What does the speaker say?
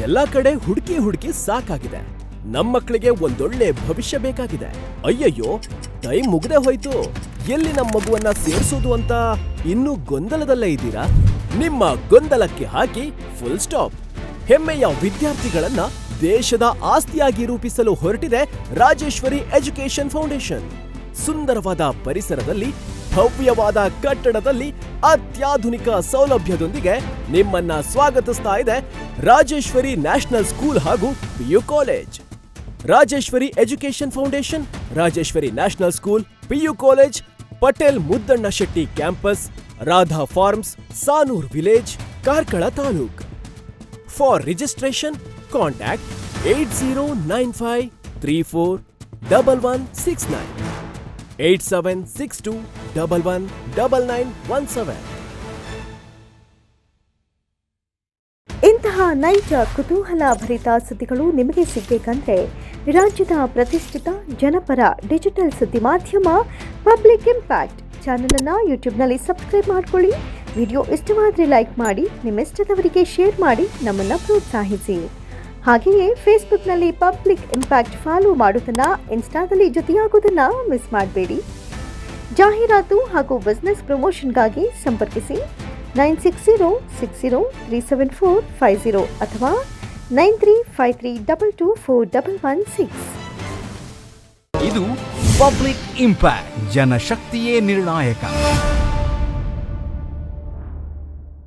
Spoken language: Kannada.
ಎಲ್ಲಾ ಕಡೆ ಹುಡುಕಿ ಸಾಕಾಗಿದೆ. ನಮ್ಮ ಮಕ್ಕಳಿಗೆ ಒಂದೊಳ್ಳೆ ಭವಿಷ್ಯ ಬೇಕಾಗಿದೆ. ಅಯ್ಯಯ್ಯೋ, ಟೈಮ್ ಮುಗ್ದೇ ಹೋಯ್ತು. ಎಲ್ಲಿ ನಮ್ಮ ಮಗುವನ್ನ ಸೇರಿಸೋದು ಅಂತ ಇನ್ನೂ ಗೊಂದಲದಲ್ಲೇ ಇದ್ದೀರಾ? ನಿಮ್ಮ ಗೊಂದಲಕ್ಕೆ ಹಾಕಿ ಫುಲ್ ಸ್ಟಾಪ್. ಹೆಮ್ಮೆಯ ವಿದ್ಯಾರ್ಥಿಗಳನ್ನ ದೇಶದ ಆಸ್ತಿಯಾಗಿ ರೂಪಿಸಲು ಹೊರಟಿದೆ ರಾಜೇಶ್ವರಿ ಎಜುಕೇಶನ್ ಫೌಂಡೇಶನ್. ಸುಂದರವಾದ ಪರಿಸರದಲ್ಲಿ, ಭವ್ಯವಾದ ಕಟ್ಟಡದಲ್ಲಿ, ಅತ್ಯಾಧುನಿಕ ಸೌಲಭ್ಯದೊಂದಿಗೆ ನಿಮ್ಮನ್ನ ಸ್ವಾಗತಿಸ್ತಾ ಇದೆ ರಾಜೇಶ್ವರಿ ನ್ಯಾಷನಲ್ ಸ್ಕೂಲ್ ಹಾಗೂ PU college. Rajeshwari education foundation, Rajeshwari national school, PU college, Patel Muddanna Shetty campus, Radha farms, Sanoor village, Karkala taluk. For registration contact 8095341169, 8762119917. ಇಂತಹ ನೈಜ ಕುತೂಹಲಭರಿತ ಸುದ್ದಿಗಳು ನಿಮಗೆ ಸಿಗಬೇಕಂದ್ರೆ ರಾಜ್ಯದ ಪ್ರತಿಷ್ಠಿತ ಜನಪರ ಡಿಜಿಟಲ್ ಸುದ್ದಿ ಮಾಧ್ಯಮ ಪಬ್ಲಿಕ್ ಇಂಪ್ಯಾಕ್ಟ್ ಚಾನೆಲ್ ಅನ್ನು ಯೂಟ್ಯೂಬ್ನಲ್ಲಿ ಸಬ್ಸ್ಕ್ರೈಬ್ ಮಾಡಿಕೊಳ್ಳಿ. ವಿಡಿಯೋ ಇಷ್ಟವಾದರೆ ಲೈಕ್ ಮಾಡಿ, ನಿಮ್ಮಿಷ್ಟದವರಿಗೆ ಶೇರ್ ಮಾಡಿ ನಮ್ಮನ್ನು ಪ್ರೋತ್ಸಾಹಿಸಿ. ಹಾಗೆಯೇ ಫೇಸ್ಬುಕ್ನಲ್ಲಿ ಪಬ್ಲಿಕ್ ಇಂಪ್ಯಾಕ್ಟ್ ಫಾಲೋ ಮಾಡೋದನ್ನು, ಇನ್ಸ್ಟಾದಲ್ಲಿ ಜೊತೆಯಾಗೋದನ್ನು ಮಿಸ್ ಮಾಡಬೇಡಿ. ಜಾಹೀರಾತು ಹಾಗೂ ಬಿಸ್ನೆಸ್ ಪ್ರಮೋಷನ್ಗಾಗಿ ಸಂಪರ್ಕಿಸಿ 9606037450 ಅಥವಾ 9353224116. ಇದು ಪಬ್ಲಿಕ್ ಇಂಪ್ಯಾಕ್ಟ್, ಜನಶಕ್ತಿಯೇ ನಿರ್ಣಾಯಕ.